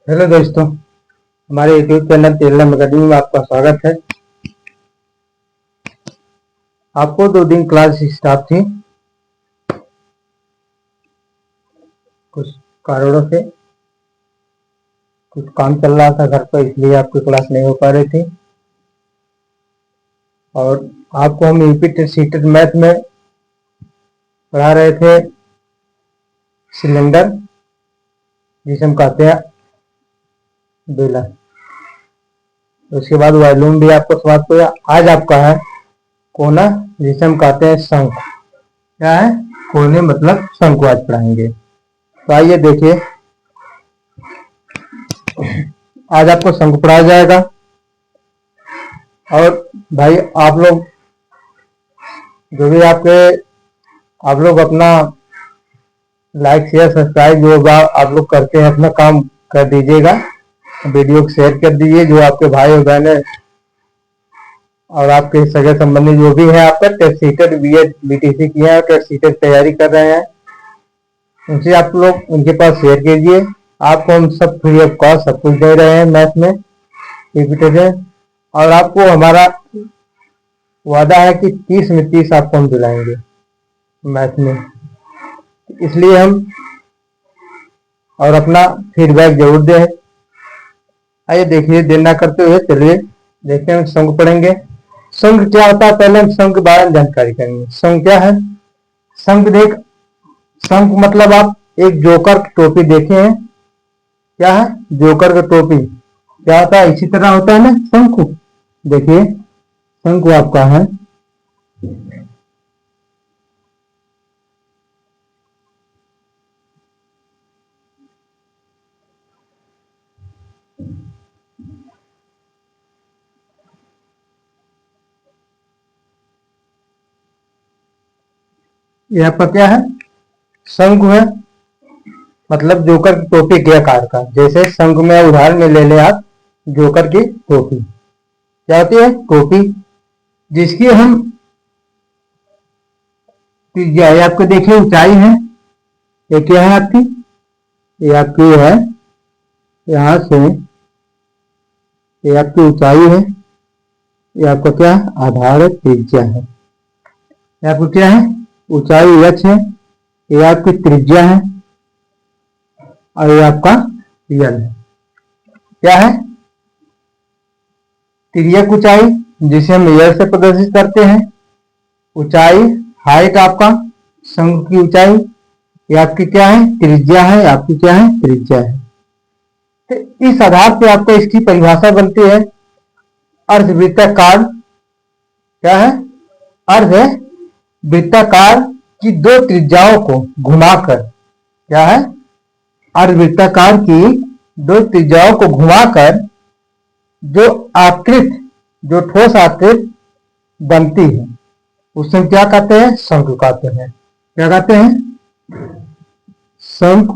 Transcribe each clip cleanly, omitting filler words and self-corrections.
Hello दोस्तों, हमारे YouTube channel Telam academy में आपका स्वागत है। आपको 2 दिन क्लास स्टाफ थी, कुछ कारणों से कुछ काम चल रहा था घर पर, इसलिए आपकी क्लास नहीं हो पा रही थी। और आपको हम यूपी सीटेड मैथ में पढ़ा रहे थे सिलेंडर, जिसे हम कहते हैं बेलन। उसके बाद वॉल्यूम भी आपको समाप्त हो गया। आज आपका है कोना, जिसे हम कहते हैं शंख। क्या है? कोने मतलब शंख को आज पढ़ाएंगे। तो आइए देखिए, आज आपको शंख पढ़ाया जाएगा। और भाई आप लोग जो भी आप लोग अपना लाइक शेयर सब्सक्राइब जो होगा आप लोग करके अपना काम कर दीजिएगा। वीडियो को शेयर कर दीजिए। जो आपके भाई और बहन और आपके सगे संबंधी जो भी है, आपका टेस्ट सीटेड बीएड बीटीसी किया है, टेस्ट सीटेड तैयारी कर रहे हैं, उनसे आप लोग उनके पास शेयर कीजिए। आपको हम सब फ्री ऑफ कॉस्ट सब कुछ दे रहे हैं मैथ में रिपीटेड। और आपको हमारा वादा है कि 30 में 30 आपको हम दिलाएंगे मैथ में, इसलिए हम और अपना फीडबैक जरूर दें। आइए देखिए, देर ना करते हुए चलिए देखते हैं, शंख पढ़ेंगे। शंख क्या होता है, पहले हम शंख के बारे में जानकारी करेंगे। शंख क्या है? शंख मतलब आप एक जोकर की टोपी देखे हैं। क्या है? जोकर की टोपी क्या होता है? इसी तरह होता है ना शंख। देखिए, शंख आपका है ये आपका क्या है? शंख है, मतलब जोकर की टोपी के आकार का। जैसे शंख में उदाहरण में ले ले आप जोकर की टोपी। क्या होती है? टोपी जिसकी हम त्रिज्या ये आपको देखिए ऊंचाई है। ये क्या है आपकी? ये आपकी है यहां से, ये आपकी ऊंचाई है। ये आपका क्या है? आधार है, त्रिज्या है। ये आपको क्या है? ऊंचाई h है, ये आपकी त्रिज्या है, और ये आपका यल है। क्या है? तिर्यक ऊंचाई, जिसे हम यल से प्रदर्शित करते हैं। ऊंचाई हाइट आपका शंख की ऊंचाई, ये आपकी क्या है? त्रिज्या है, आपकी क्या है? त्रिज्या है। तो इस आधार पे आपको इसकी परिभाषा बनती है अर्धवृत्ताकार। क्या है? अर्धवृत्ताकार की 2 त्रिज्याओं को घुमाकर, क्या है? अर्धवृत्ताकार की 2 त्रिज्याओं को घुमाकर जो आकृत, जो ठोस आकृत बनती है, उसे क्या कहते हैं? शंख कहते हैं। क्या कहते हैं? शंख।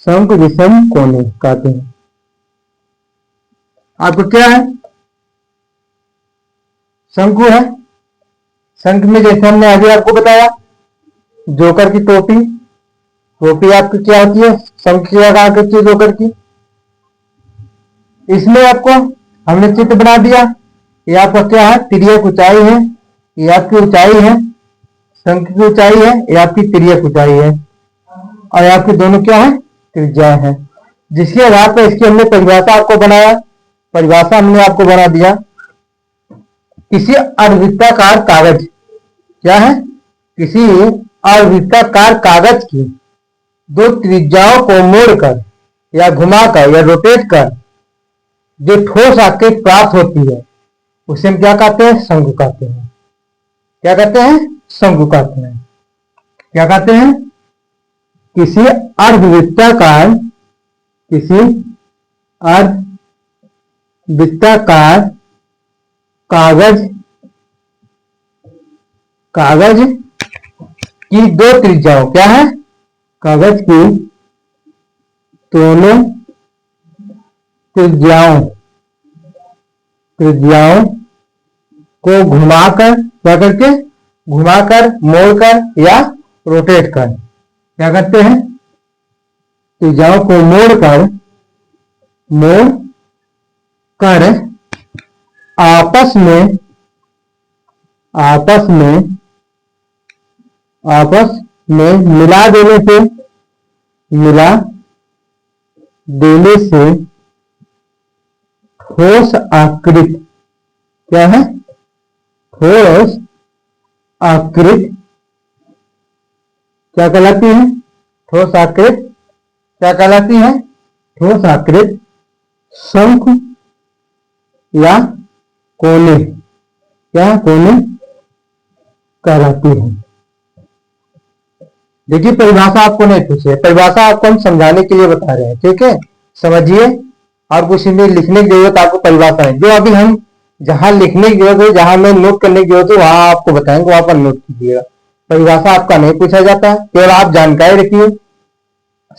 शंख विषम कोने कहते हैं। आपको क्या है? शंकु है। शंख में जैसे हमने अभी आपको बताया जोकर की टोपी। टोपी आपकी क्या होती है? शंख की आकृति है जोकर की। इसमें आपको हमने चित्र बना दिया। ये आपका क्या है? तिर्यक ऊंचाई है, ये आपकी ऊंचाई है, शंख की ऊंचाई है, ये आपकी तिर्यक ऊंचाई है, और आपकी दोनों क्या है? त्रिज्या है। जिसके आधार पर इसकी हमने परिभाषा आपको बनाया। परिभाषा हमने आपको बना दिया। किसी अर्धवृत्ताकार कागज, क्या है? किसी अर्धवृत्ताकार कागज की 2 त्रिज्याओं को मोड़कर या घुमाकर या रोटेट कर जो ठोस आकृति प्राप्त होती है, उसे हम क्या कहते हैं? शंकु कहते हैं। क्या कहते हैं? शंकु कहते हैं। क्या कहते हैं? किसी अर्धवृत्ताकार, किसी अर्धवृत्ताकार कागज की 2 त्रिज्याओं, क्या है? कागज की दोनों त्रिज्याओं को घुमाकर, क्या करके? घुमाकर, मोड़कर या रोटेट कर, क्या करते हैं? त्रिज्याओं को मोड़कर मोड़ कर आपस में मिला देने से ठोस आकृति, क्या है, ठोस आकृति क्या कहलाती है, ठोस आकृति क्या कहलाती है, ठोस आकृति शंख या कोने, क्या कोने कहलाती है। देखिए परिभाषा आपको नहीं पूछे, परिभाषा आपको हम समझाने के लिए बता रहे हैं, ठीक है, समझिए। और कुछ में लिखने की जरूरत आपको परिभाषा है, जो अभी हम जहां लिखने की जरूरत है, जहां में नोट करने की जरूरत है, वहां आपको बताएंगे, वहां पर नोट कीजिएगा। परिभाषा आपका नहीं पूछा जाता है, केवल आप जानकारी रखिए।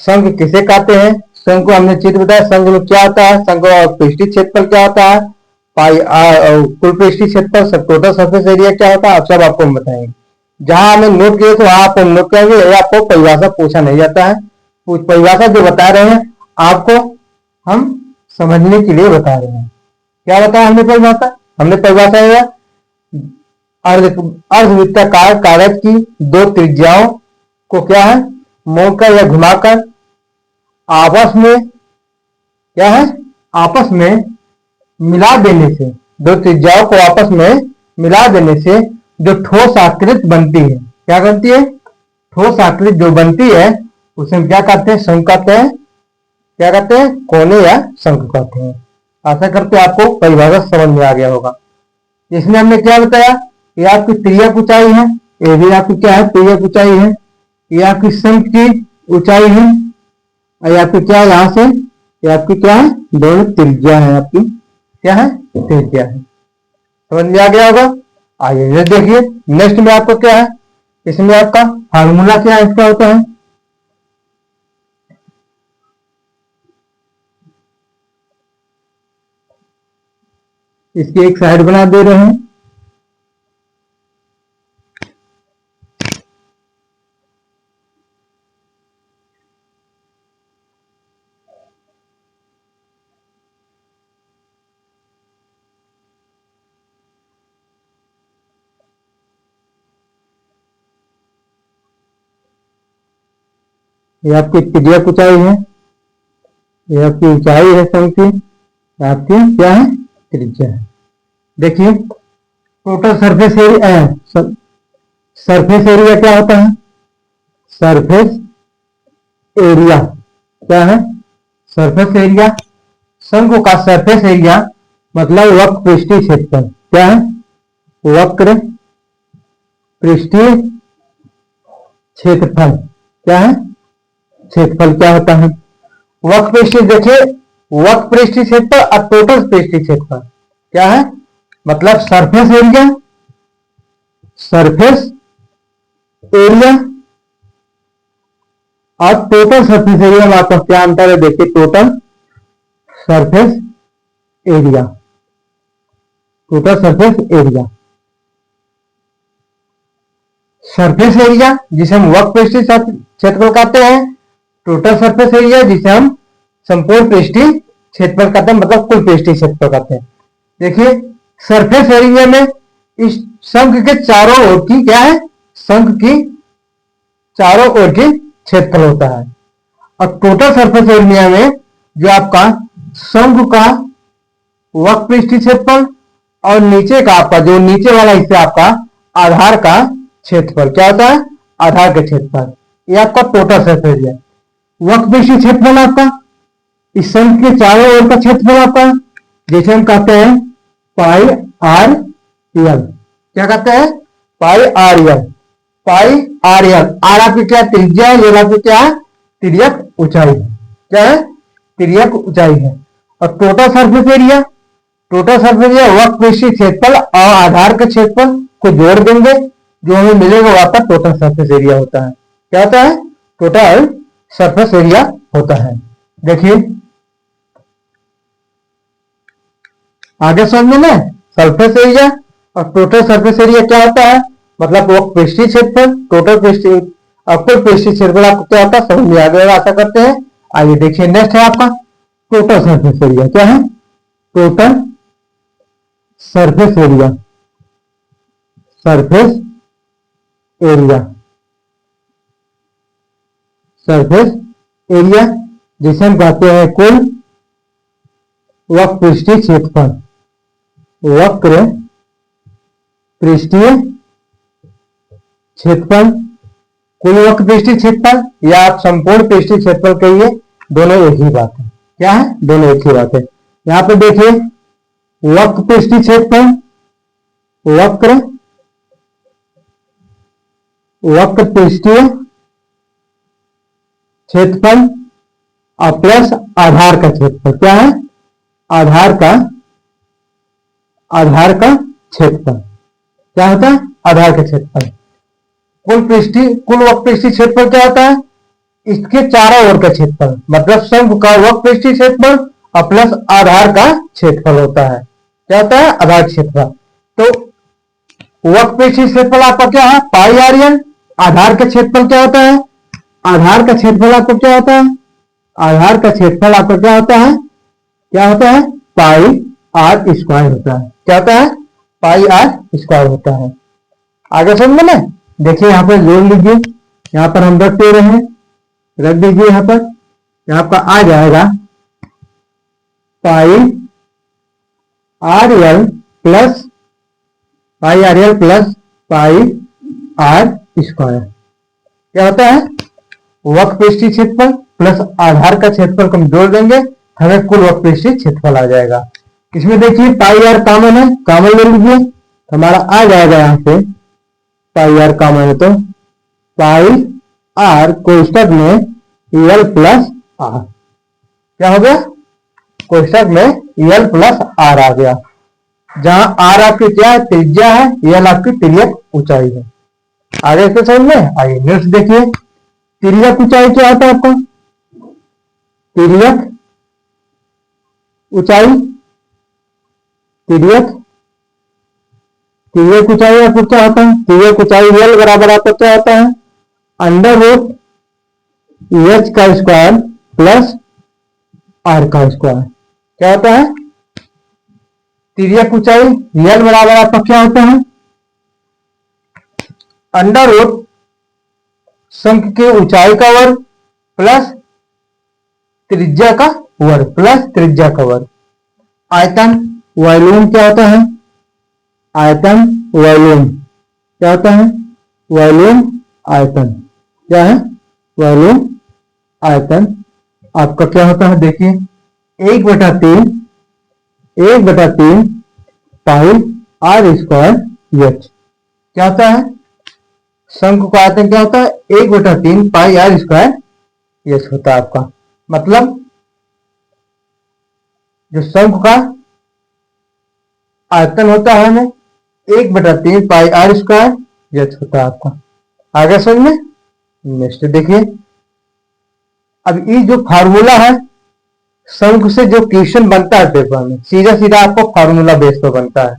संघ किसे कहते हैं, संघ को हमने चित्र बताया, संघ में क्या होता है, संघ और पृष्ठीय क्षेत्रफल क्या होता है, पाई आर कुल पृष्ठीय क्षेत्रफल, सब टोटल सरफेस एरिया क्या होता है, सब आपको हम बताएंगे। जहां हमें नोट किए तो वहां आप नोट करेंगे, आपको परिभाषा पूछा नहीं जाता है। परिभाषा जो बता रहे हैं आपको हम समझने के लिए बता रहे हैं। क्या बताया हमने परिभाषा, हमने परिभाषा अर्धवृत्ताकार कागज की दो त्रिज्याओं को क्या है, मोड़कर या घुमाकर आपस में क्या है, आपस में मिला देने से, दो त्रिज्याओं को आपस में मिला देने से जो ठोस आकृति बनती है, क्या बनती है, ठोस आकृति जो बनती है उसे हम क्या कहते हैं, शंख कहते हैं, क्या कहते हैं, कोने या शंख कहते हैं। आशा करते हैं आपको परिभाषा समझ में आ गया होगा। इसमें हमने क्या बताया, ये आपकी तिर्यक ऊंचाई है, ये भी आपकी क्या है, तिर्यक ऊंचाई है, ये आपकी शंख की ऊंचाई है, और ये आपकी क्या है, यहाँ से ये आपकी क्या है, दोनों त्रिज्या है, आपकी क्या है, त्रिज्या है। समझ में आ गया होगा। आइए देखिए नेक्स्ट में आपको क्या है, इसमें आपका फार्मूला क्या है, इसका होता है, इसकी एक साइड बना दे रहे हैं। ये आपकी तिर्यक ऊंचाई है, ये आपकी ऊंचाई है शंख की, आपकी क्या है, त्रिज्या है। देखिए total surface area, surface area क्या होता है, सरफेस एरिया क्या है, सरफेस एरिया, शंख का सरफेस एरिया मतलब वक्र पृष्ठीय क्षेत्रफल, क्या है, वक्र पृष्ठीय क्षेत्रफल, क्या है, क्षेत्रफल क्या होता है, वक्र पृष्ठीय, देखिए वक्र पृष्ठीय क्षेत्रफल और टोटल पृष्ठीय क्षेत्रफल क्या है, मतलब सरफेस एरिया, सरफेस एरिया और टोटल सरफेस एरिया में आपका क्या अंतर है, देखिए total surface area, total surface area, surface area जिसे हम वक्र पृष्ठीय क्षेत्रफल कहते हैं, टोटल सरफेस एरिया जिसे हम संपूर्ण पृष्ठीय क्षेत्रफल कहते हैं, मतलब कुल पृष्ठीय क्षेत्रफल कहते हैं। देखिए सरफेस एरिया में इस शंख के चारों ओर की क्या है, शंख की चारों ओर की क्षेत्रफल होता है, और टोटल सरफेस एरिया में जो आपका शंख का वक्र पृष्ठीय क्षेत्रफल और नीचे का आपका जो नीचे वाला हिस्सा आपका आधार का क्षेत्रफल क्या होता है, आधार का क्षेत्रफल, ये आपका टोटल सरफेस एरिया। वक्र पृष्ठीय क्षेत्रफल आपका इस शंख के चारों ओर का क्षेत्रफल आपका, जैसे हम कहते हैं पाई आर यल, क्या कहते हैं, pi R L, pi R L, R आपकी क्या त्रिज्या है, यल आपकी क्या है, तिर्यक ऊंचाई है, क्या है, तिर्यक ऊंचाई है। और total surface area, total surface area वक्र पृष्ठीय क्षेत्रफल और आधार के क्षेत्रफल को जोड़ देंगे, जो हमें मिलेगा वो आपका टोटल सरफेस एरिया होता है, क्या होता है, टोटल सरफेस एरिया होता है। देखिए आगे समझ में, सरफेस एरिया और टोटल सरफेस एरिया क्या होता है, मतलब वो पृष्ठीय क्षेत्रफल, टोटल पृष्ठीय और कुल पृष्ठीय क्षेत्रफल आपको क्या होता है, समझ में आ गया आशा करते हैं। आइए देखिए नेक्स्ट है आपका टोटल सरफेस एरिया। क्या है? Total surface area, surface area, surface area जिसे हम कहते हैं कुल वक्र पृष्ठीय क्षेत्रफल। वक्र पृष्ठीय क्षेत्रफल, कुल वक्र पृष्ठीय क्षेत्रफल या आप संपूर्ण पृष्ठीय क्षेत्रफल कहिए, दोनों एक ही बात है। क्या है? दोनों एक ही बात है। यहां पे देखिए वक्र पृष्ठीय क्षेत्रफल, वक्र वक्र पृष्ठीय क्षेत्रफल और प्लस आधार का क्षेत्रफल। क्या है? आधार का क्षेत्रफल। क्या होता है? आधार का क्षेत्रफल। कुल वक्र पृष्ठीय क्षेत्रफल क्या होता है? इसके चारों ओर का क्षेत्रफल, मतलब शंकु का वक्र पृष्ठीय क्षेत्रफल और प्लस आधार का क्षेत्रफल होता है। क्या होता है? आधार क्षेत्रफल। तो वक्र पृष्ठीय क्षेत्रफल आपका क्या है? पाई आर एल। आधार का क्षेत्रफल क्या होता है? आधार का क्षेत्रफल आपका क्या होता है? आधार का क्षेत्रफल आपका क्या होता है? क्या होता है? पाई आर स्क्वायर होता है। क्या होता है? पाई आर स्क्वायर होता है। आगे समझ में? देखिए यहाँ पर जोड़ लीजिए, यहाँ पर हम रख दे रहे हैं, रख दीजिए यहाँ पर। यहाँ पर आ जाएगा pi R L plus pi R L plus pi R square. क्या होता है? वक्र पृष्ठीय क्षेत्रफल प्लस आधार का क्षेत्रफल को हम जोड़ देंगे, हमें कुल वक्र पृष्ठीय क्षेत्रफल आ जाएगा। इसमें देखिए पाई आर कॉमन है, कॉमन ले लीजिए, हमारा आ जाएगा यहाँ पे पाई आर कॉमन है तो पाई आर कोष्टक में एल प्लस आर। क्या हो गया? कोष्टक में एल प्लस आर आ गया, जहां आर आपकी क्या है? त्रिज्या है, एल आपकी तिर्यक ऊंचाई है। आगे इसको समझ में आइए। नेक्स्ट देखिए तिर्यक ऊंचाई क्या होता है आपको? तिर्यक ऊंचाई, तिर्यक ऊंचाई आपको क्या होता है? तिर्यक ऊंचाई एल बराबर आपको क्या होता है? अंडर रूट एच का स्क्वायर प्लस आर का स्क्वायर। क्या होता है? तिर्यक ऊंचाई एल बराबर आपका क्या होता है? अंडर रूट शंख के ऊंचाई का वर्ग प्लस त्रिज्या का वर्ग, प्लस त्रिज्या का वर्ग। आयतन वॉल्यूम क्या होता है? आयतन वॉल्यूम क्या होता है? वॉल्यूम आयतन। क्या है? वॉल्यूम आयतन आपका क्या होता है? देखिए 1/3 पाई आर स्क्वायर एच। क्या होता है? शंकु का आयतन क्या होता है? 1/3 पाई आर स्क्वायर एच होता है आपका। मतलब जो शंकु का आयतन होता है हमें 1/3 पाई आर स्क्वायर एच होता है आपका। आगे समझ में? नेक्स्ट देखिए, अब ये जो फार्मूला है शंकु से जो क्वेश्चन बनता है पेपर में, सीधा सीधा आपको फार्मूला बेस पर बनता है।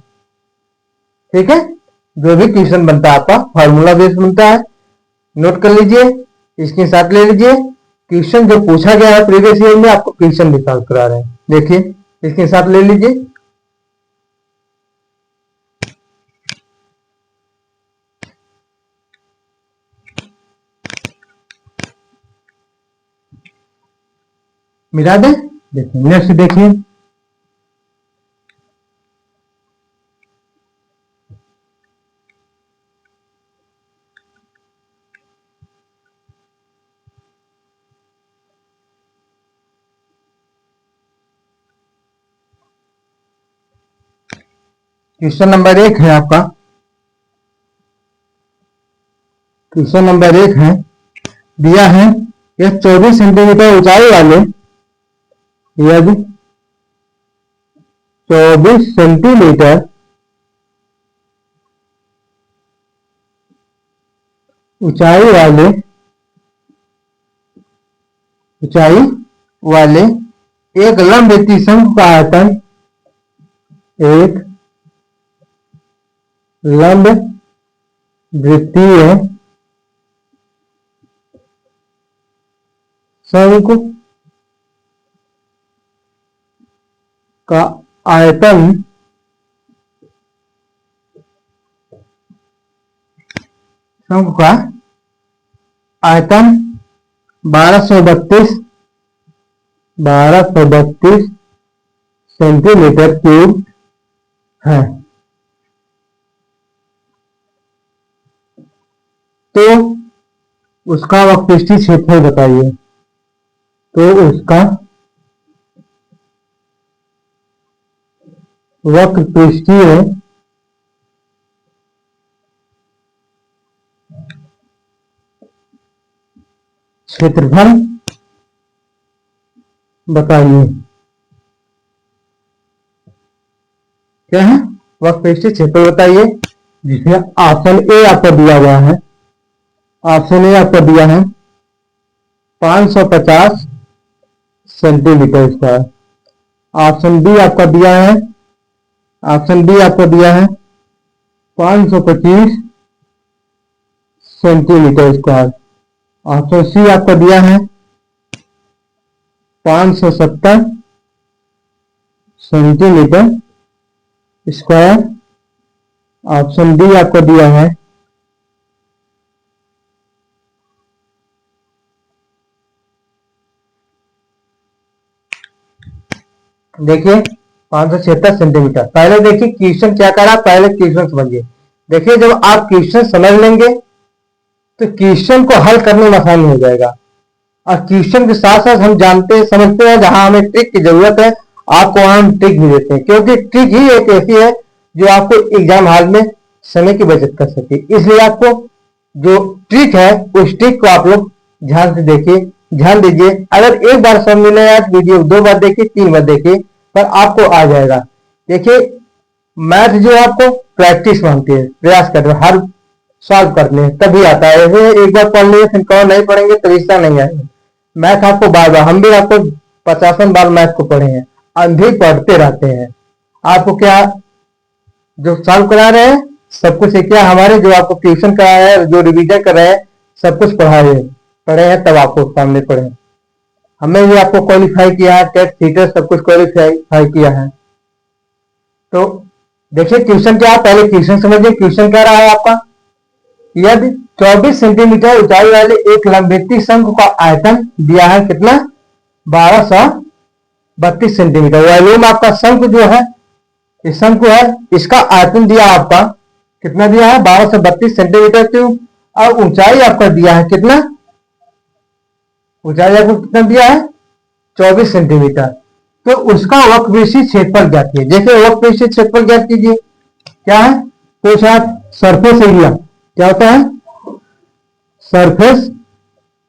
ठीक है? जो भी क्वेश्चन बनता है आपका फार्मूला बेस बनता है। नोट कर लीजिए, इसके साथ ले लीजिए। क्वेश्चन जो पूछा गया है प्रीवियस ईयर में आपको क्वेश्चन निकाल कर आ रहे हैं। देखिए इसके साथ ले लीजिए। मिला दे। देखिए नेक्स्ट देखिए, क्वेश्चन नंबर 1 है आपका। क्वेश्चन नंबर 1 है, दिया है यह 24 सेंटीमीटर ऊंचाई वाले, यदि 24 सेंटीमीटर ऊंचाई वाले एक लंब शंकु का आयतन, एक लंब वृत्तीय शंकु का आयतन शंकु का आयतन 1232 सेंटीमीटर क्यूब है। तो उसका वक्रपृष्ठीय क्षेत्रफल बताइए। तो उसका वक्रपृष्ठीय क्षेत्रफल बताइए। क्या है? वक्रपृष्ठीय क्षेत्रफल बताइए, जिसमें ऑप्शन ए आपको दिया गया है। ऑप्शन ए आपको दिया है 550 सेंटीमीटर स्क्वायर। ऑप्शन बी आपका दिया है, ऑप्शन बी आपको दिया है 525 सेंटीमीटर स्क्वायर। ऑप्शन सी आपको दिया है 570 सेंटीमीटर स्क्वायर। ऑप्शन डी आपको दिया है देखिए 576 सेंटीमीटर। पहले देखिए क्वेश्चन क्या करा, पहले क्वेश्चन समझिए। देखिए जब आप क्वेश्चन समझ लेंगे तो क्वेश्चन को हल करने में आसानी हो जाएगा। और क्वेश्चन के साथ साथ हम जानते हैं समझते हैं जहां हमें ट्रिक की जरूरत है, आपको वहां हम ट्रिक भी देते हैं, क्योंकि ट्रिक ही एक ऐसी है जो आपको एग्जाम हॉल में समय की बचत कर सके। इसलिए आपको जो ट्रिक है उस ट्रिक को आप लोग ध्यान से देखिए, ध्यान दीजिए। अगर एक बार समझ में आया वीडियो 2 बार देखिए, 3 बार देखिए, पर आपको आ जाएगा। देखिए मैथ जो आपको प्रैक्टिस मांगती है, प्रयास कर रहे हर सॉल्व करने तभी आता है। एक बार पढ़ लिए फिर कौन नहीं पढ़ेंगे तो रिश्ता नहीं आएगा। मैथ आपको बार बार, हम भी आपको 50 बार मैथ को पढ़े हैं, हम भी पढ़ते रहते हैं। आपको क्या जो सॉल्व करा रहे हैं सब कुछ क्या हमारे जो आपको ट्यूशन करा रहे हैं, जो रिवीजन कर रहे हैं, सब कुछ पढ़े हैं तब आपको सामने पढ़े। हमने भी आपको क्वालिफाई किया है, टेट थीटर सब कुछ क्वालिफाई किया है। तो देखिए क्वेश्चन क्या है, पहले क्वेश्चन समझिए। क्वेश्चन क्या रहा है आपका, यदि 24 सेंटीमीटर ऊंचाई वाले एक लंबवृत्तीय शंकु का आयतन दिया है कितना, 1232 सेंटीमीटर। वॉल्यूम आपका शंकु जो है, इस शंकु है, इसका आयतन दिया आपका कितना दिया है, 1232 सेंटीमीटर क्यूब। और ऊंचाई आपका दिया है कितना, ऊंचाई आपको कितना दिया है 24 सेंटीमीटर। तो उसका वक्रपृष्ठीय क्षेत्रफल ज्ञात कीजिए। देखिए वक्रपृष्ठीय क्षेत्रफल ज्ञात कीजिए, क्या है, तो शायद सरफेस एरिया क्या होता है, सरफेस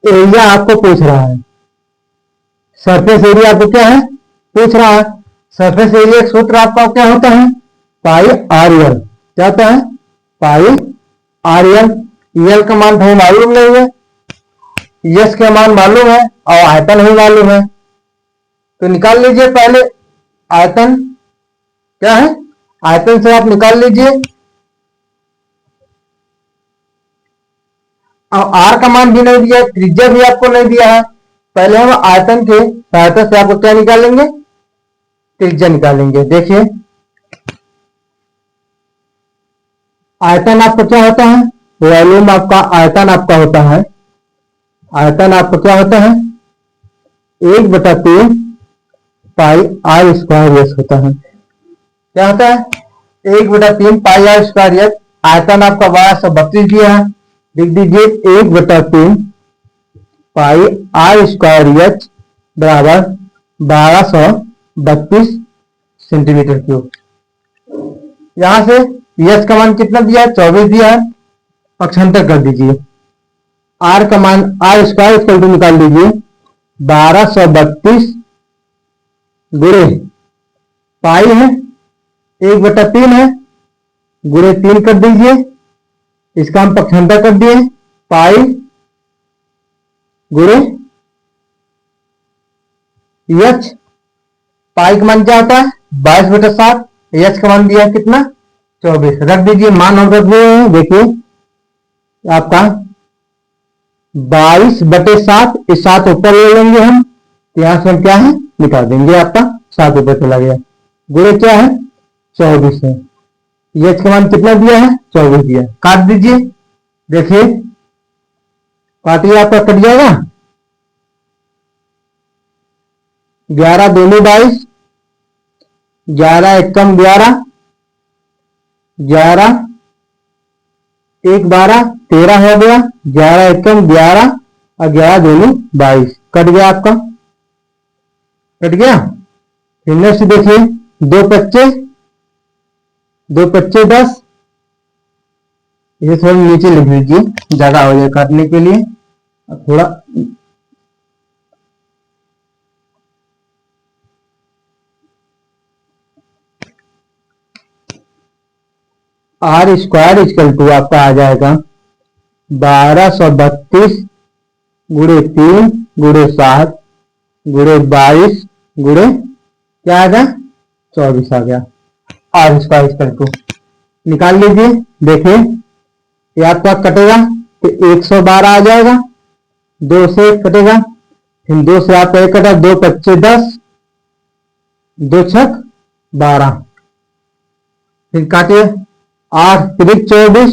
एरिया आपको पूछ रहा है। सरफेस एरिया आपको क्या है पूछ रहा है। सरफेस एरिया सूत्र आपका क्या होता है, पाई आर एल। क्या होता है, पाई आर एल। एल का मान हमें मालूम नहीं है, यस का मान मालूम है और आयतन नहीं मालूम है, तो निकाल लीजिए पहले आयतन। क्या है, आयतन से आप निकाल लीजिए। और आर का मान भी नहीं दिया, त्रिज्या भी आपको नहीं दिया है। पहले हम आयतन के सहायता से आपको क्या निकालेंगे, त्रिज्या निकालेंगे। देखिए आयतन आपका क्या होता है, वॉल्यूम आपका आयतन आपका होता है, आयतन आपका क्या होता है 1/3 पाई आर स्क्वायर एस होता है। क्या होता है 1/3 पाई आर स्क्वायर एस। आयतन आपका 1232 दिया है, लिख दीजिए 1/3 पाई आर स्क्वायर एच बराबर 1232 सेंटीमीटर क्यूब। यहां से यस का मान कितना दिया है 24 दिया है, पक्षांतर कर दीजिए। आर का मान आर स्क्वायर इक्वल टू निकाल लीजिए 1232 गुणे पाई है 1/3 है, गुणे 3 कर दीजिए, इसका हम पक्षांतर कर दिए, पाई गुणे एच। पाई का मान क्या होता है 22/7, एच का मान दिया कितना 24। रख दीजिए मान हम रख दिए हैं। देखिए आपका 22/7, इस 7 ऊपर ले लेंगे हम, यहां से हम क्या है निकाल देंगे, आपका 7 ऊपर चला गया। गुणे क्या है 24 है। एच का मान कितना दिया है 24 दिया है। काट दीजिए, देखिए काटिए, आपका कट जाएगा 11 दूनी 22, 11 एकम 11, 11 एक 12, 13 हो गया, 11 एकम 11 और 11 दूनी 22, कट गया आपका, कट गया। फिर नेक्स्ट देखिए, दो पच्चे 10, इसे थोड़ा नीचे लिख लीजिए, ज्यादा हो जाए काटने के लिए, थोड़ा आर स्क्वायर इक्वल टू आपका आ जाएगा 1232 गुणे 3 गुणे 7 गुणे 22 गुणे क्या आ गया 24 आ गया। आर स्क्वायर इक्वल टू निकाल लीजिए, देखिए ये आपका कटेगा तो 112 आ जाएगा, 2 से कटेगा, फिर 2 से आपका एक कटा, 2 पच्चे 10, 2 छक 12, फिर काटिए 8 त्रिक 24,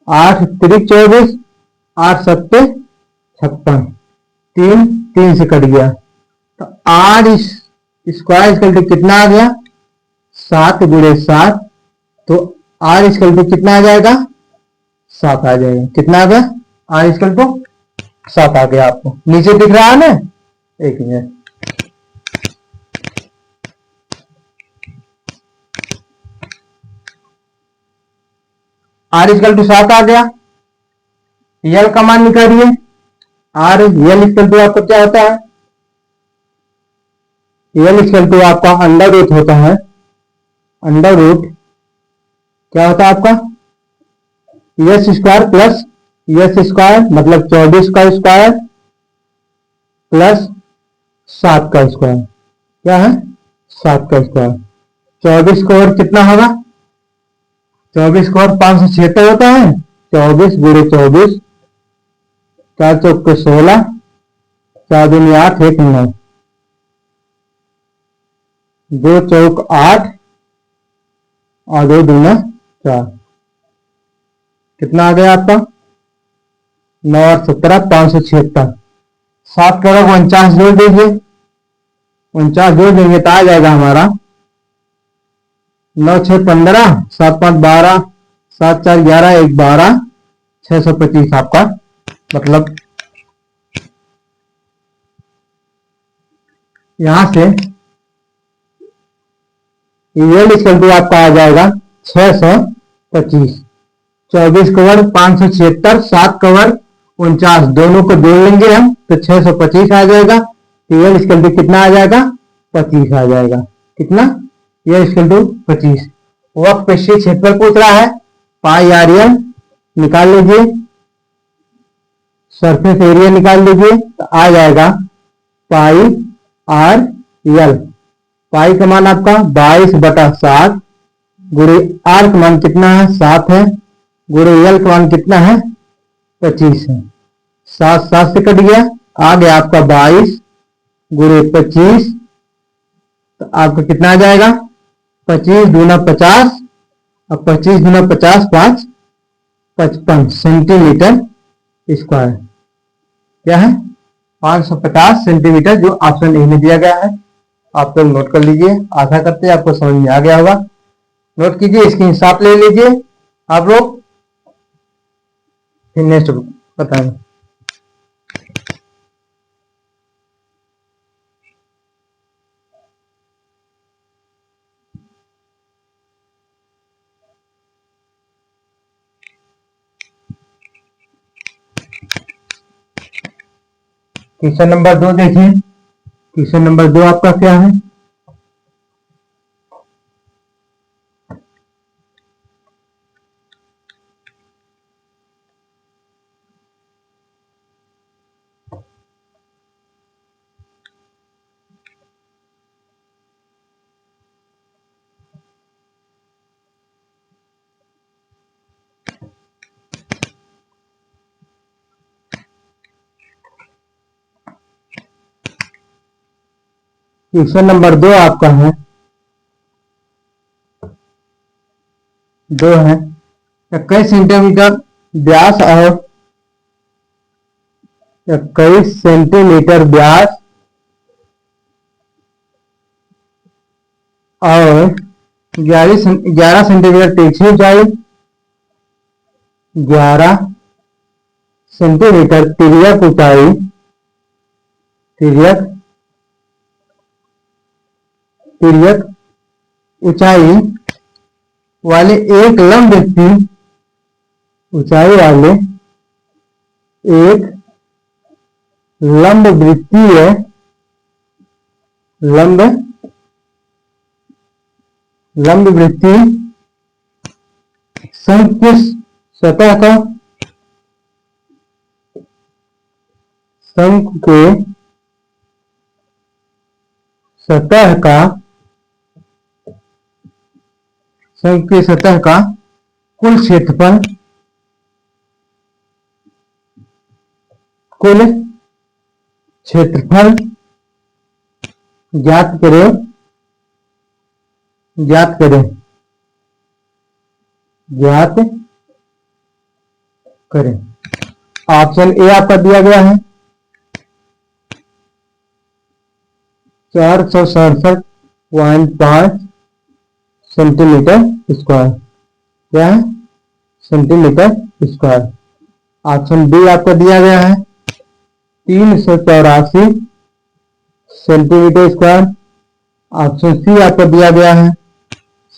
8 त्रिक 24, 8 सत्ते 56, 3 3 से कट गया, तो आर स्क्वायर इक्वल टू कितना आ गया 7 गुणे 7, तो आर इक्वल टू कितना आ जाएगा 7 आ जाएगा। कितना आ गया आर इक्वल टू 7 आ गया। आपको नीचे दिख रहा है ना, एक मिनट, आर इक्वल टू 7 आ गया। यल का मान निकालिए, आर यल इक्वल टू आपको क्या होता है, यल इक्वल टू आपका अंडर रूट होता है, अंडर रूट क्या होता है आपका S square plus S square, मतलब 24 का स्क्वायर प्लस 7 का स्क्वायर, क्या है 7 का स्क्वायर। 24 का और कितना होगा, 24 का और 576 होता है, 24 गुणे 24, 4 चौक 16, 4 दूनी 8, 1 9, 2 चौक 8 और 2 दूना 4, कितना आ गया आपका 9 और 17 576, 7 का 49 जोड़ दीजिए, 49 जोड़ देंगे तो आ जाएगा हमारा 9 6 15, 7 5 12, 7 4 11, 1 12, 625 आपका मतलब यहां से यल इक्वल टू आपका आ जाएगा 625, 24 कवर 576, 7 कवर 49, दोनों को जोड़ लेंगे हम तो 625 आ जाएगा। तो यल इक्वल टू कितना आ जाएगा 25 आ जाएगा। कितना यल इक्वल टू 25। वक्त पृष्ठीय क्षेत्रफल पूछ रहा है, पाई आर यल निकाल लीजिए, सरफेस एरिया निकाल लीजिए, तो आ जाएगा पाई आर यल। पाई का मान आपका 22/7 गुणे आर का मान कितना है 7 है, गुणे यल का मान कितना है 25 है। 7 7 से कट गया, आ गया आपका 22 गुणे 25, तो आपका कितना आ जाएगा 25 दूना 50 और 25 दूना 50 5 55 सेंटीमीटर स्क्वायर, क्या है 550 सेंटीमीटर, जो ऑप्शन ए में दिया गया है। आप लोग नोट कर लीजिए, आशा करते हैं आपको समझ में आ गया होगा। नोट कीजिए, स्क्रीनशॉट ले लीजिए आप लोग, फिर नेक्स्ट बताएंगे। क्वेश्चन नंबर 2 देखिए, क्वेश्चन नंबर 2 आपका क्या है, क्वेश्चन नंबर 2 आपका है 2 है। 21 सेंटीमीटर व्यास और 21 सेंटीमीटर व्यास और 11 सेंटीमीटर तिरछी ऊंचाई, 11 सेंटीमीटर तिर्यक ऊंचाई, तिर्यक ऊंचाई वाले एक लंब वृत्तीय ऊंचाई वाले एक लंब वृत्तीय शंकु के सतह का शंकु के सतह का कुल क्षेत्रफल ज्ञात करें। ऑप्शन ए आपका दिया गया है 467.5 सेंटीमीटर स्क्वायर। क्या है? Centimetre square. ऑप्शन बी आपको दिया गया है 384 सेंटीमीटर स्क्वायर। ऑप्शन सी आपको दिया गया है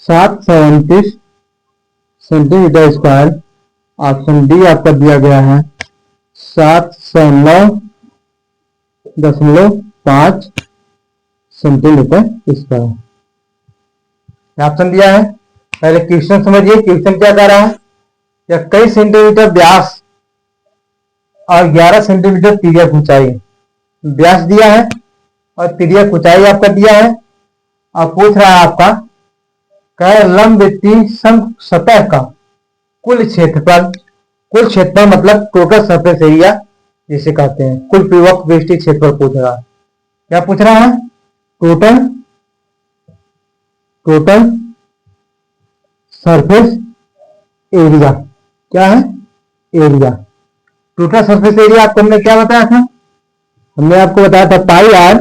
729 सेंटीमीटर स्क्वायर। ऑप्शन डी आपका दिया गया है 709.5 सेंटीमीटर स्क्वायर। ऑप्शन दिया है। पहले क्वेश्चन समझिए, क्वेश्चन क्या कह रहा है? 21 सेंटीमीटर व्यास और 11 सेंटीमीटर तिर्यक ऊंचाई, व्यास दिया है और तिर्यक ऊंचाई आपका दिया है। और पूछ रहा है आपका लंब वृत्तीय शंकु सतह का कुल क्षेत्रफल मतलब टोटल सरफेस एरिया जिसे कहते हैं, कुल परिवक्त पृष्ठीय क्षेत्रफल पूछ रहा है। क्या पूछ रहा है? Total surface area. क्या है? एरिया। टोटल सरफेस एरिया आपको हमने क्या बताया था? हमने आपको बताया था पाई आर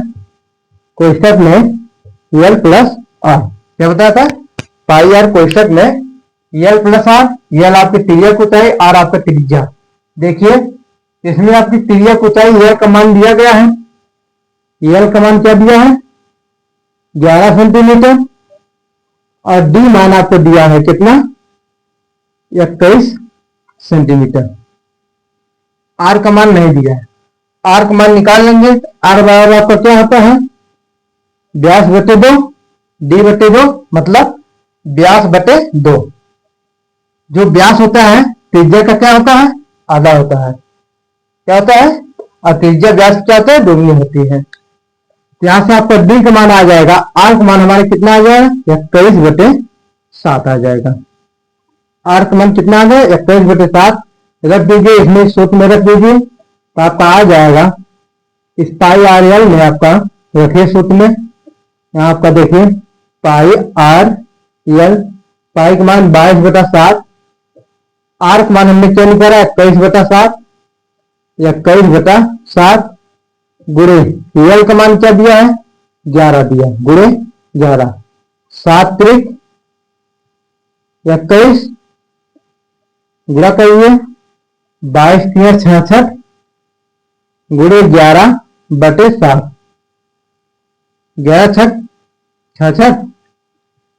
कोष्ठक में एल प्लस आर। क्या बताया था? पाई आर कोष्ठक में एल प्लस आर। एल आपकी तिर्यक ऊंचाई, आर आपका त्रिज्या। देखिए इसमें आपकी तिर्यक ऊंचाई एल का मान दिया गया है। एल का मान क्या दिया है? 11 सेंटीमीटर। और डी मान आपको दिया है कितना? 21 सेंटीमीटर। आर का मान नहीं दिया है। आर का मान निकाल लेंगे। आर बराबर आपका क्या होता है? व्यास बटे 2, डी बटे 2 मतलब व्यास बटे 2। जो व्यास होता है त्रिज्या का क्या होता है? आधा होता है। क्या होता है? और त्रिज्या व्यास क्या होता है? दोगुनी होती है। यहां से आपका डी का मान आ जाएगा। आर का मान हमारे कितना आ जाएगा? 21/7 आ जाएगा। आर का मान कितना आ गया? 21/7 रख दीजिए, इसमें सूत्र में रख दीजिए तो आपका आ जाएगा इस पाई आर एल में। आपका रखिए सूत्र में, यहाँ आपका देखिए पाई आर एल। पाई का मान 22/7, आर का मान हमने क्या निकाला? 21/7। 21/7 गुणे एल का मान क्या दिया है? 11 दिया, गुणे 11। 7 त्रिक 21 गुणा करिए 22×3=66 गुणे 11/7। 11×6=66,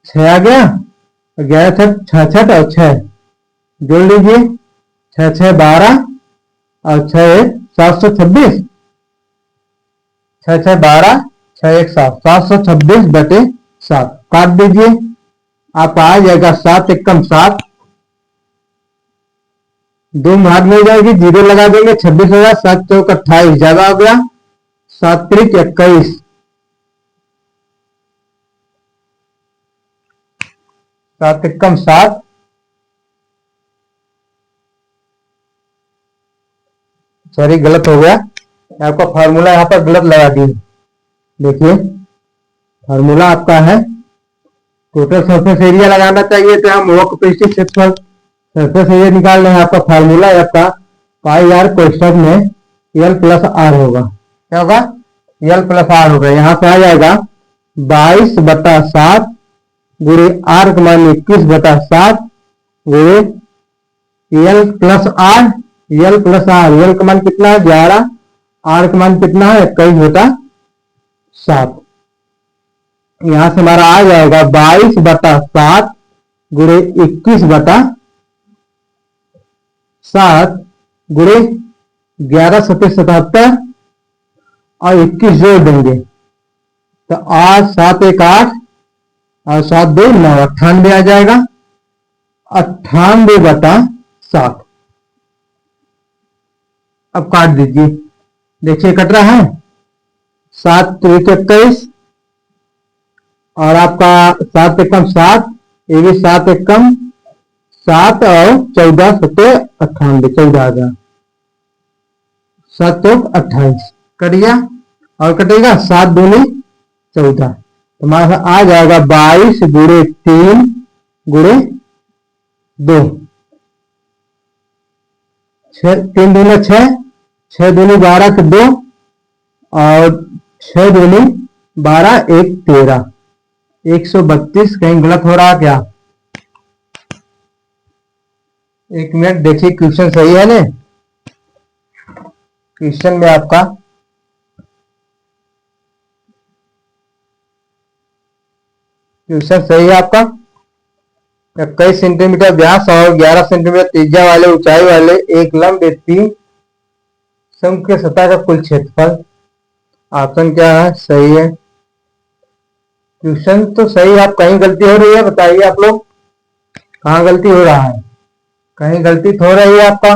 6 आ गया। 11×6=66 और 6 जोड़ लीजिए, 6×6=12 और 6×1=726। 6×6=12, 6×1=7, 726/7 काट दीजिए। आप आ जाएगा 7 एकम 7, 2 भाग मिल जाएगी, 0 लगा देंगे, 26 होगा। 7 चौक 28 ज्यादा हो गया। 7 त्रिक 21, 7 एकम 7, सॉरी गलत हो गया। आपका फार्मूला यहाँ पर गलत लगा दिए। देखिए फार्मूला आपका है टोटल सरफेस एरिया लगाना चाहिए तो हम वो कैपेसिटी क्षेत्रफल सरफेस एरिया निकाल रहे हैं। आपका फार्मूला है आपका पाई आर कोष्ठक में एल प्लस आर होगा। क्या होगा? एल प्लस आर होगा। यहाँ पे आ जाएगा 22/7 गुणे आर का मान 21/7 गुणे L plus R. L plus R, L का मान कितना है 11, आर का मान कितना है 21/7। यहां से हमारा आ जाएगा 22/7 गुणे 21/7 गुणे 11×7=77 और 21 जोड़ देंगे तो 8×7=1 8 और 7×2 9, 98 आ जाएगा। 98/7। अब काट दीजिए, देखिए कट रहा है। 7×3=21 और आपका 7×1=7, ये भी 7×1=7 और 14×7=98, 14 आ गया। 7×2=28 कट गया और कटेगा 7×2=14। हमारा आ जाएगा 22 गुणे 3 गुणे 2, 3×2=6, 6×2=12 के 2 और 6×2=12, 1 13, 132। कहीं गलत हो रहा क्या? एक मिनट देखिए, क्वेश्चन सही है ना? क्वेश्चन में आपका क्वेश्चन सही है आपका 21 सेंटीमीटर व्यास और 11 सेंटीमीटर त्रिज्या वाले ऊंचाई वाले एक लंब तीन शंकु के सतह का कुल क्षेत्रफल। ऑप्शन क्या है? सही है। क्वेश्चन तो सही है। आप कहीं गलती हो रही है बताइए, आप लोग कहाँ गलती हो रहा है? कहीं गलती तो हो रही है आपका?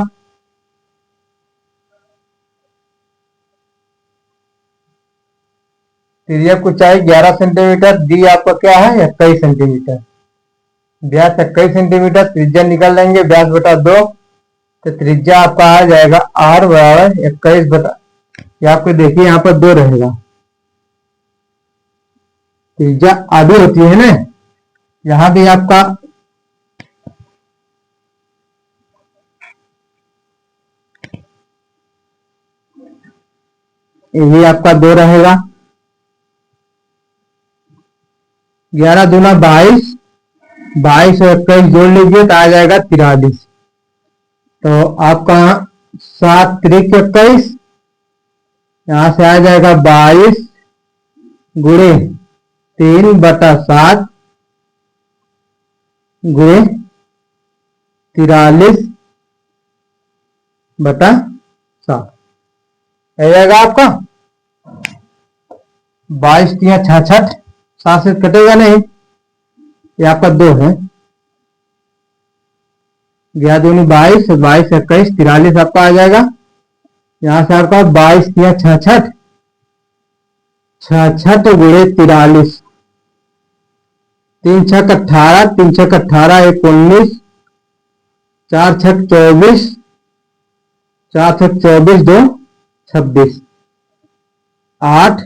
त्रिज्या की ऊंचाई 11 सेंटीमीटर, डी आपका क्या है 21 सेंटीमीटर, व्यास 21 सेंटीमीटर, त्रिज्या निकाल लेंगे व्यास बटा 2 तो त्रिज्या आपका आ जाएगा r बराबर 21 ये आपको देखिए यहाँ पर 2 रहेगा। त्रिज्या आधी होती है ना, यहाँ भी आपका ये आपका 2 रहेगा। 11×2=22, 22 और 21 जोड़ लीजिए तो आ जाएगा 43। तो आपका 7×3=21, यहां से आ जाएगा 22 गुणे 3/7 गुणे 43/7 आ जाएगा आपका 22×3=66, 7 से कटेगा नहीं, ये आपका 2 है। 11×2=22, 22 21 43 आपका आ जाएगा। यहां से आपका 22×3=66, 66 गुणे 43, 3×6=18, 3×6=18, 1 19, 4×6=24, 4×6=24, 2 26, 8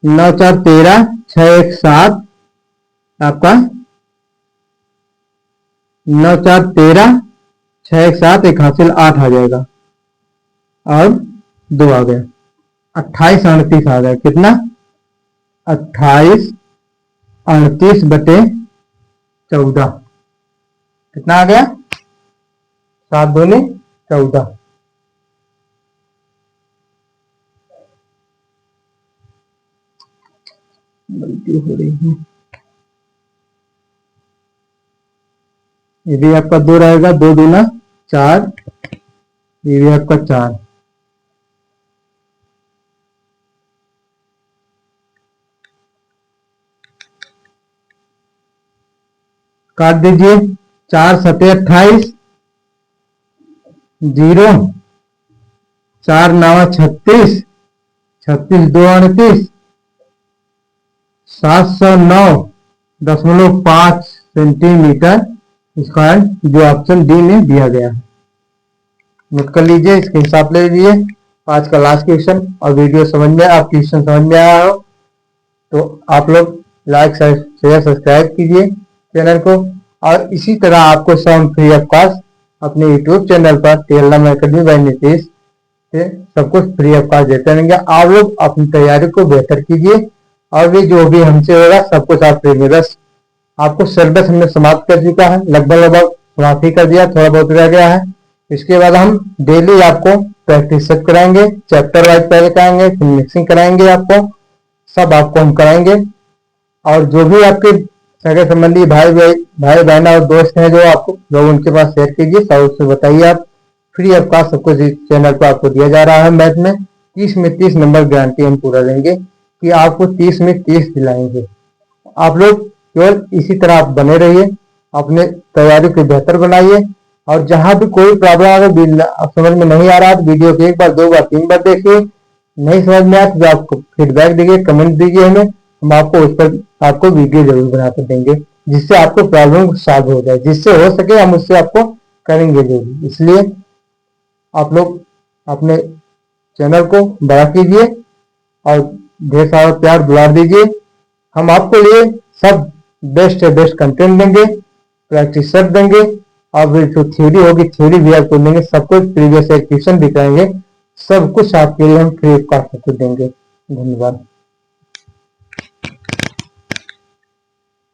9×4=13, 6×1=7 आपका 9×4=13, 6×1=7, 1 हासिल 8 आ जाएगा और 2 आ गया। 28 38 आ गया। कितना? 28 38/14 कितना आ गया? 7×2=14। गलती हो रही है। ये भी आपका 2 रहेगा, 2×2=4, ये भी आपका 4। काट दीजिए। 4×7=28, 0, 4×9=36, 36×2=29, 709.5 सेंटीमीटर स्क्वायर, जो ऑप्शन डी में दिया गया है। नोट कर लीजिए, इसके हिसाब ले लीजिए। आज का लास्ट क्वेश्चन और वीडियो समझ में, आप क्वेश्चन समझ में आया हो तो आप लोग लाइक शेयर सब्सक्राइब कीजिए चैनल को। और इसी तरह आपको सब फ्री ऑफ कॉस्ट अपने यूट्यूब चैनल पर TLM Academy बाय नीतीश से सब कुछ फ्री ऑफ कॉस्ट देते रहेंगे। आप लोग अपनी तैयारी को बेहतर कीजिए और भी जो भी हमसे होगा सब कुछ आप फ्री में। बस आपको सिलेबस हमने समाप्त कर चुका है, लगभग समाप्त ही कर दिया, थोड़ा बहुत रह गया है। इसके बाद हम डेली आपको प्रैक्टिस सब कराएंगे, चैप्टर वाइज पहले कराएंगे, फिर मिक्सिंग कराएंगे, आपको सब आपको हम कराएंगे। और जो भी आपके सगे संबंधी भाई बहन और दोस्त हैं जो आपको लोग उनके पास शेयर कीजिए, सब उससे बताइए। आप फ्री ऑफ कॉस्ट सब कुछ इस चैनल पर आपको दिया जा रहा है। मैथ में 30 में 30 नंबर गारंटी हम पूरा देंगे कि आपको 30 में 30 दिलाएंगे। आप लोग केवल इसी तरह आप बने रहिए, अपने तैयारी को बेहतर बनाइए। और जहां भी कोई प्रॉब्लम अगर आप समझ में नहीं आ रहा तो वीडियो को 1 बार 2 बार 3 बार देखिए। नहीं समझ में आया तो आपको फीडबैक दीजिए, कमेंट दीजिए हमें, हम आपको उस पर आपको वीडियो जरूर बना कर देंगे जिससे आपको प्रॉब्लम सॉल्व हो जाए। जिससे हो सके हम उससे आपको करेंगे जरूर। इसलिए आप लोग अपने चैनल को बड़ा कीजिए और ढेर सारा प्यार दुलार दीजिए। हम आपके लिए सब बेस्ट से बेस्ट कंटेंट देंगे, प्रैक्टिस सब देंगे और फिर जो थ्योरी होगी थ्योरी भी आपको देंगे। सब कुछ प्रीवियस क्वेश्चन दिखाएंगे, सब कुछ आपके लिए हम फ्री ऑफ कॉस्ट देंगे। धन्यवाद।